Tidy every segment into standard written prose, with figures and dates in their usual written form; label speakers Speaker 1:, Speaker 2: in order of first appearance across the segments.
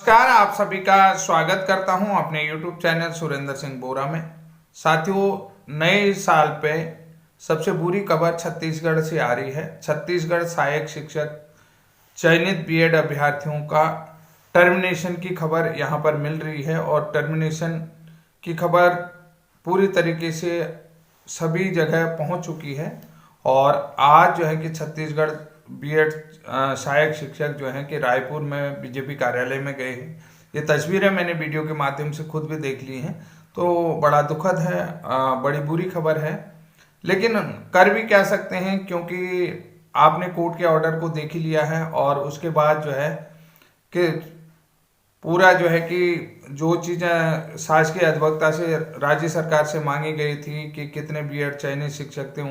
Speaker 1: नमस्कार, आप सभी का स्वागत करता हूं अपने YouTube चैनल सुरेंद्र सिंह बोरा में। साथियों, नए साल पे सबसे बुरी खबर छत्तीसगढ़ से आ रही है। छत्तीसगढ़ सहायक शिक्षक चयनित बीएड अभ्यर्थियों का टर्मिनेशन की खबर यहां पर मिल रही है और टर्मिनेशन की खबर पूरी तरीके से सभी जगह पहुंच चुकी है। और आज जो है कि छत्तीसगढ़ बीएड सहायक शिक्षक जो हैं कि रायपुर में बीजेपी कार्यालय में गए हैं। ये तस्वीरें मैंने वीडियो के माध्यम से खुद भी देख ली हैं, तो बड़ा दुखद है, बड़ी बुरी खबर है। लेकिन कर भी क्या सकते हैं, क्योंकि आपने कोर्ट के ऑर्डर को देख ही लिया है और उसके बाद जो है कि पूरा जो है कि जो चीज़ें शासकीय अधिवक्ता से राज्य सरकार से मांगी गई थी कि कितने बीएड चयनित शिक्षक थे,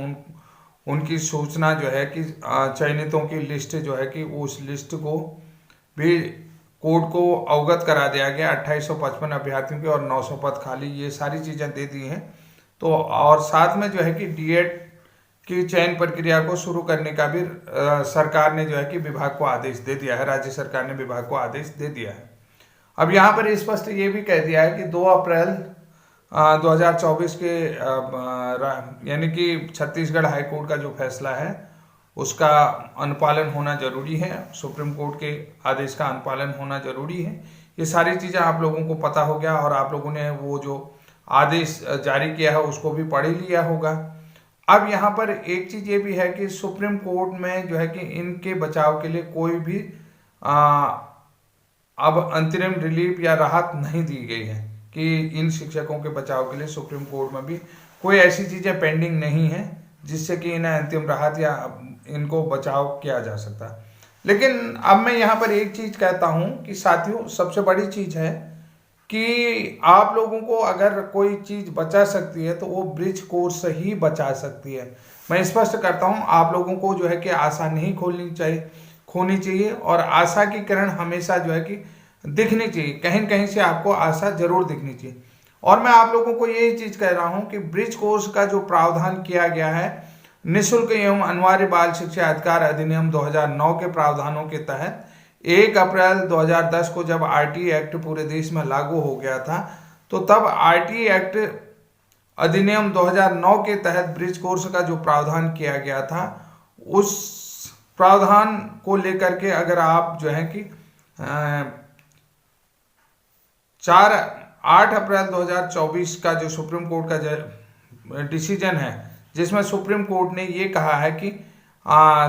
Speaker 1: उनकी सूचना जो है कि चयनितों की लिस्ट जो है कि उस लिस्ट को भी कोर्ट को अवगत करा दिया गया। 2855 अभ्यर्थियों के और 900 पद खाली, ये सारी चीज़ें दे दी हैं। तो और साथ में जो है कि डीएड की चयन प्रक्रिया को शुरू करने का भी सरकार ने जो है कि विभाग को आदेश दे दिया है। राज्य सरकार ने विभाग को आदेश दे दिया है। अब यहाँ पर स्पष्ट ये भी कह दिया है कि 2 अप्रैल 2024 के यानी कि छत्तीसगढ़ हाईकोर्ट का जो फैसला है उसका अनुपालन होना जरूरी है। सुप्रीम कोर्ट के आदेश का अनुपालन होना जरूरी है। ये सारी चीज़ें आप लोगों को पता हो गया और आप लोगों ने वो जो आदेश जारी किया है उसको भी पढ़ ही लिया होगा। अब यहाँ पर एक चीज़ ये भी है कि सुप्रीम कोर्ट में जो है कि इनके बचाव के लिए कोई भी अब अंतरिम रिलीफ या राहत नहीं दी गई है कि इन शिक्षकों के बचाव के लिए सुप्रीम कोर्ट में भी कोई ऐसी चीज़ें पेंडिंग नहीं है जिससे कि इन्हें अंतिम राहत या इनको बचाव किया जा सकता। लेकिन अब मैं यहाँ पर एक चीज़ कहता हूँ कि साथियों, सबसे बड़ी चीज़ है कि आप लोगों को अगर कोई चीज़ बचा सकती है तो वो ब्रिज कोर्स से ही बचा सकती है। मैं स्पष्ट करता हूँ, आप लोगों को जो है कि आशा नहीं खोनी चाहिए और आशा की किरण हमेशा जो है कि दिखनी चाहिए। कहीं न कहीं से आपको आशा जरूर दिखनी चाहिए। और मैं आप लोगों को यही चीज कह रहा हूं कि ब्रिज कोर्स का जो प्रावधान किया गया है निःशुल्क एवं अनिवार्य बाल शिक्षा अधिकार अधिनियम 2009 के प्रावधानों के तहत 1 अप्रैल 2010 को जब आरटीई एक्ट पूरे देश में लागू हो गया था, तो तब आरटीई एक्ट अधिनियम 2009 के तहत ब्रिज कोर्स का जो प्रावधान किया गया था, उस प्रावधान को लेकर के अगर आप जो है कि 8 अप्रैल 2024 का जो सुप्रीम कोर्ट का डिसीजन है, जिसमें सुप्रीम कोर्ट ने ये कहा है कि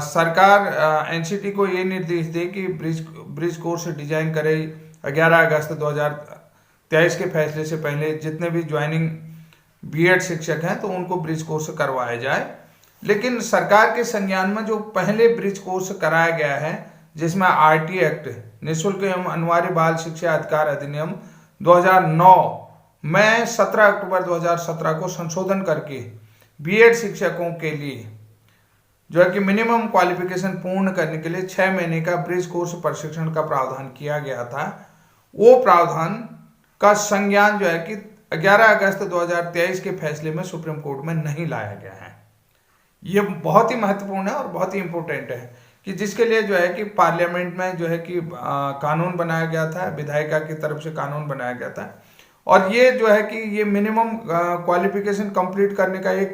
Speaker 1: सरकार एनसीटी को ये निर्देश दे कि ब्रिज कोर्स डिजाइन करे। 11 अगस्त 2023 के फैसले से पहले जितने भी ज्वाइनिंग बीएड शिक्षक हैं तो उनको ब्रिज कोर्स करवाया जाए। लेकिन सरकार के संज्ञान में जो पहले ब्रिज कोर्स कराया गया है, जिसमें आरटी एक्ट निःशुल्क एवं अनिवार्य बाल शिक्षा अधिकार अधिनियम 2009 में 17 अक्टूबर 2017 को संशोधन करके बीएड शिक्षकों के लिए जो है कि मिनिमम क्वालिफिकेशन पूर्ण करने के लिए 6 महीने का ब्रिज कोर्स प्रशिक्षण का प्रावधान किया गया था। वो प्रावधान का संज्ञान जो है कि 11 अगस्त 2023 के फैसले में सुप्रीम कोर्ट में नहीं लाया गया है। ये बहुत ही महत्वपूर्ण है और बहुत ही इंपॉर्टेंट है कि जिसके लिए जो है कि पार्लियामेंट में जो है कि कानून बनाया गया था, विधायिका की तरफ से कानून बनाया गया था। और ये जो है कि ये मिनिमम क्वालिफिकेशन कंप्लीट करने का एक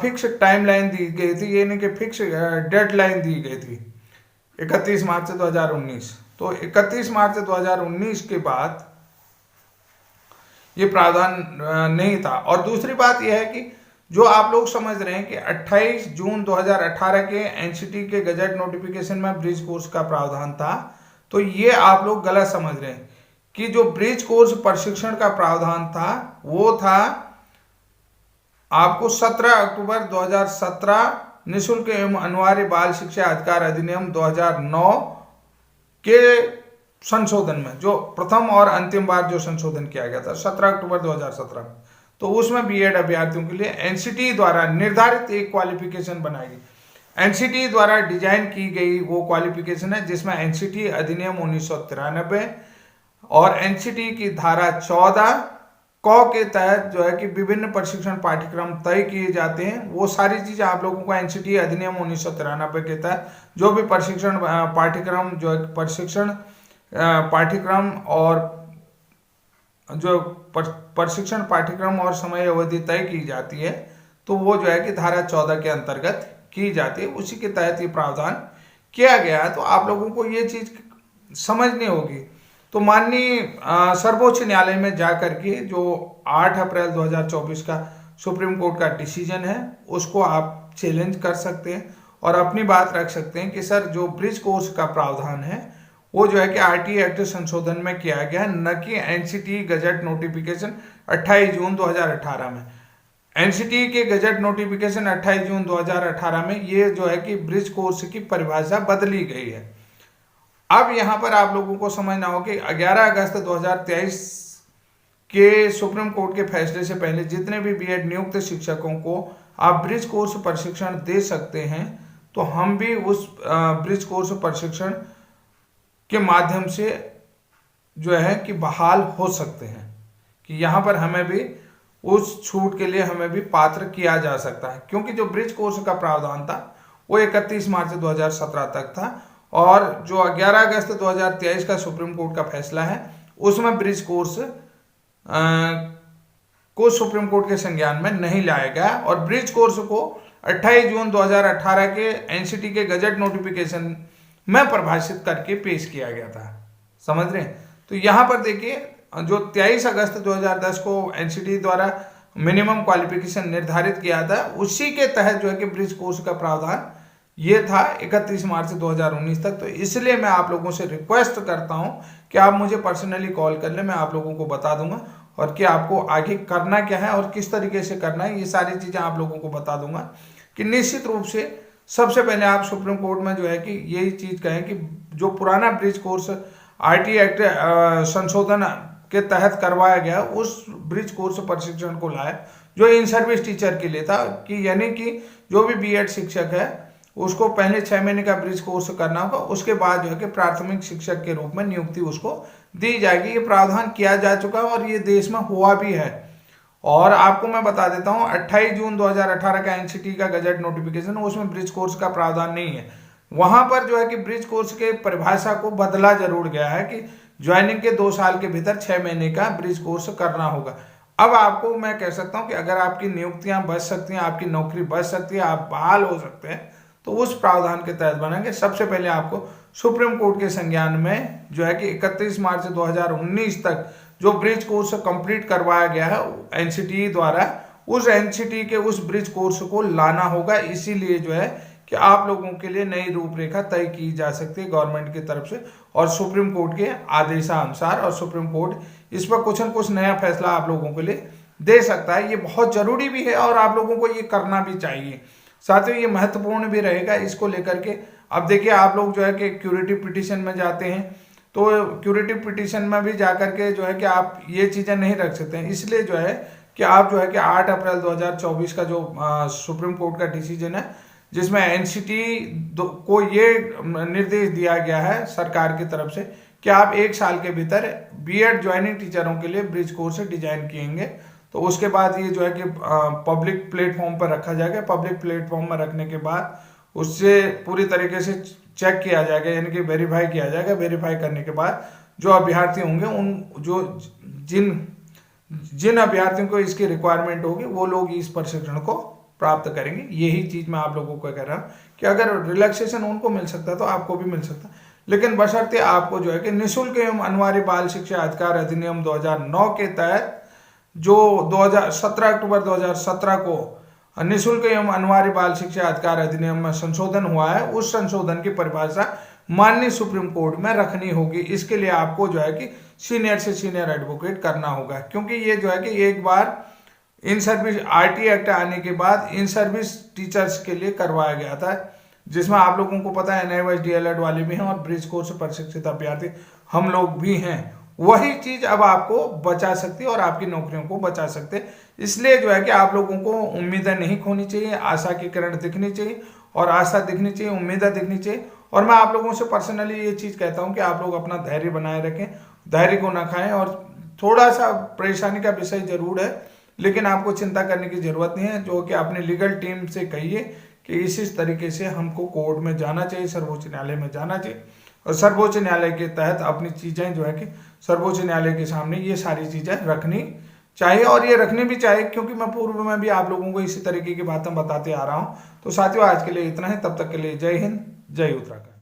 Speaker 1: फिक्स टाइमलाइन दी गई थी, ये नहीं कि फिक्स डेडलाइन दी गई थी 31 मार्च 2019। तो 31 मार्च 2019 के बाद ये प्रावधान नहीं था। और दूसरी बात यह है कि जो आप लोग समझ रहे हैं कि 28 जून 2018 के एनसीटी के गजट नोटिफिकेशन में ब्रिज कोर्स का प्रावधान था, तो ये आप लोग गलत समझ रहे हैं कि जो ब्रिज कोर्स प्रशिक्षण का प्रावधान था वो था आपको 17 अक्टूबर 2017 निःशुल्क एवं अनिवार्य बाल शिक्षा अधिकार अधिनियम 2009 के संशोधन में, जो प्रथम और अंतिम बार जो संशोधन किया गया था 17 अक्टूबर 2017 में, तो उसमें बीएड अभ्यर्थियों के लिए एनसीटी द्वारा निर्धारित एक क्वालिफिकेशन बनाई गई। एनसीटी द्वारा डिजाइन की गई वो क्वालिफिकेशन है जिसमें एनसीटी अधिनियम 1993 और एनसीटी की धारा 14 क के तहत जो है कि विभिन्न प्रशिक्षण पाठ्यक्रम तय किए जाते हैं। वो सारी चीजें आप लोगों को एनसीटी अधिनियम 1993 के तहत जो भी प्रशिक्षण पाठ्यक्रम जो है प्रशिक्षण पाठ्यक्रम और जो प्रशिक्षण पाठ्यक्रम और समय अवधि तय की जाती है, तो वो जो है कि धारा 14 के अंतर्गत की जाती है। उसी के तहत ये प्रावधान किया गया है। तो आप लोगों को ये चीज समझनी होगी। तो माननीय सर्वोच्च न्यायालय में जाकर के जो 8 अप्रैल 2024 का सुप्रीम कोर्ट का डिसीजन है, उसको आप चैलेंज कर सकते हैं और अपनी बात रख सकते हैं कि सर जो ब्रिज कोर्स का प्रावधान है वो जो है कि आरटीए एक्ट संशोधन में किया गया है, न कि एनसीटी गजट नोटिफिकेशन 28 जून 2018 में। एनसीटी के गजट नोटिफिकेशन 28 जून 2018 में ये जो है कि ब्रिज कोर्स की परिभाषा बदली गई है। अब यहां पर आप लोगों को समझना हो कि 11 अगस्त 2023 के सुप्रीम कोर्ट के फैसले से पहले जितने भी बीएड नियुक्त शिक्षकों को आप ब्रिज कोर्स प्रशिक्षण दे सकते हैं, तो हम भी उस ब्रिज कोर्स प्रशिक्षण के माध्यम से जो है कि बहाल हो सकते हैं, कि यहाँ पर हमें भी उस छूट के लिए हमें भी पात्र किया जा सकता है। क्योंकि जो ब्रिज कोर्स का प्रावधान था वो 31 मार्च 2017 तक था और जो 11 अगस्त 2023 का सुप्रीम कोर्ट का फैसला है उसमें ब्रिज कोर्स को सुप्रीम कोर्ट के संज्ञान में नहीं लाया गया और ब्रिज कोर्स को 28 जून 2018 के एनसीटी के गजट नोटिफिकेशन में परिभाषित करके पेश किया गया था। समझ रहे हैं? तो यहां पर देखिए जो 23 अगस्त 2010 को एनसीटी द्वारा मिनिमम क्वालिफिकेशन निर्धारित किया था, उसी के तहत जो है कि ब्रिज कोर्स का प्रावधान ये था 31 मार्च 2019 तक। तो इसलिए मैं आप लोगों से रिक्वेस्ट करता हूं कि आप मुझे पर्सनली कॉल कर ले, मैं आप लोगों को बता दूंगा और कि आपको आगे करना क्या है और किस तरीके से करना है, ये सारी चीजें आप लोगों को बता दूंगा। कि निश्चित रूप से सबसे पहले आप सुप्रीम कोर्ट में जो है कि यही चीज कहें कि जो पुराना ब्रिज कोर्स आरटीए एक्ट संशोधन के तहत करवाया गया उस ब्रिज कोर्स प्रशिक्षण को लाए जो इन सर्विस टीचर के लिए था, कि यानी कि जो भी बीएड शिक्षक है उसको पहले 6 महीने का ब्रिज कोर्स करना होगा, उसके बाद जो है कि प्राथमिक शिक्षक के रूप में नियुक्ति उसको दी जाएगी। ये प्रावधान किया जा चुका है और ये देश में हुआ भी है। और आपको मैं बता देता हूं 28 जून 2018 का एनसीटी का गजट नोटिफिकेशन, उसमें ब्रिज कोर्स का प्रावधान नहीं है। वहां पर जो है कि ब्रिज कोर्स के परिभाषा को बदला जरूर गया है कि ज्वाइनिंग के 2 साल के भीतर 6 महीने का ब्रिज कोर्स करना होगा। अब आपको मैं कह सकता हूं कि अगर आपकी नियुक्तियां बच सकती हैं, आपकी नौकरी बच सकती है, आप बहाल हो सकते हैं, तो उस प्रावधान के तहत बनेंगे। सबसे पहले आपको सुप्रीम कोर्ट के संज्ञान में जो है कि 31 मार्च 2019 तक जो ब्रिज कोर्स कंप्लीट करवाया गया है एनसीटी द्वारा, उस एनसीटी के उस ब्रिज कोर्स को लाना होगा। इसीलिए जो है कि आप लोगों के लिए नई रूपरेखा तय की जा सकती है गवर्नमेंट की तरफ से और सुप्रीम कोर्ट के आदेशानुसार, और सुप्रीम कोर्ट इस पर कुछ न कुछ नया फैसला आप लोगों के लिए दे सकता है। ये बहुत जरूरी भी है और आप लोगों को ये करना भी चाहिए। साथ ही ये महत्वपूर्ण भी रहेगा इसको लेकर के। अब देखिए आप लोग जो है कि क्यूरेटिव पिटीशन में जाते हैं, तो क्यूरेटिव पिटीशन में भी जाकर के जो है कि आप ये चीजें नहीं रख सकते हैं। इसलिए जो है कि आप जो है कि 8 अप्रैल 2024 का जो सुप्रीम कोर्ट का डिसीजन है, जिसमें एनसीटी को ये निर्देश दिया गया है सरकार की तरफ से कि आप 1 साल के भीतर बीएड ज्वाइनिंग टीचरों के लिए ब्रिज कोर्स डिजाइन किएंगे, तो उसके बाद ये जो है कि पब्लिक प्लेटफॉर्म पर रखा जाएगा। पब्लिक प्लेटफॉर्म में रखने के बाद उससे पूरी तरीके से चेक किया जाएगा, यानी कि वेरीफाई किया जाएगा। वेरीफाई करने के बाद जो अभ्यर्थी होंगे, उन जो जिन अभ्यर्थियों को इसकी रिक्वायरमेंट होगी वो लोग इस प्रशिक्षण को प्राप्त करेंगे। यही चीज मैं आप लोगों को कह रहा हूँ कि अगर रिलैक्सेशन उनको मिल सकता है तो आपको भी मिल सकता है, लेकिन बशर्ते आपको जो है कि निःशुल्क एवं अनिवार्य बाल शिक्षा अधिकार अधिनियम 2009 के तहत जो 17 अक्टूबर 2017 को निःशुल्क एवं अनिवार्य बाल शिक्षा अधिकार अधिनियम में संशोधन हुआ है, उस संशोधन की परिभाषा माननीय सुप्रीम कोर्ट में रखनी होगी। इसके लिए आपको जो है कि सीनियर से सीनियर एडवोकेट करना होगा, क्योंकि ये जो है कि एक बार इन सर्विस आरटीए एक्ट आने के बाद इन सर्विस टीचर्स के लिए करवाया गया था, जिसमें आप लोगों को पता है एनआईओएस डीएलएड वाले भी हैं और ब्रिज कोर्स प्रशिक्षित अभ्यर्थी हम लोग भी हैं। वही चीज अब आपको बचा सकती है और आपकी नौकरियों को बचा सकते हैं। इसलिए जो है कि आप लोगों को उम्मीदें नहीं खोनी चाहिए, आशा की किरण दिखनी चाहिए और आशा दिखनी चाहिए, उम्मीदें दिखनी चाहिए। और मैं आप लोगों से पर्सनली ये चीज कहता हूं कि आप लोग अपना धैर्य बनाए रखें, धैर्य को ना खाएं। और थोड़ा सा परेशानी का विषय जरूर है, लेकिन आपको चिंता करने की जरूरत नहीं है। जो कि अपनी लीगल टीम से कहिए कि इस तरीके से हमको कोर्ट में जाना चाहिए, सर्वोच्च न्यायालय में जाना चाहिए। और सर्वोच्च न्यायालय के तहत अपनी चीजें जो है कि सर्वोच्च न्यायालय के सामने ये सारी चीजें रखनी चाहिए, और ये रखनी भी चाहिए, क्योंकि मैं पूर्व में भी आप लोगों को इसी तरीके की बातें बताते आ रहा हूं। तो साथियों, आज के लिए इतना ही, तब तक के लिए जय हिंद, जय उत्तराखंड।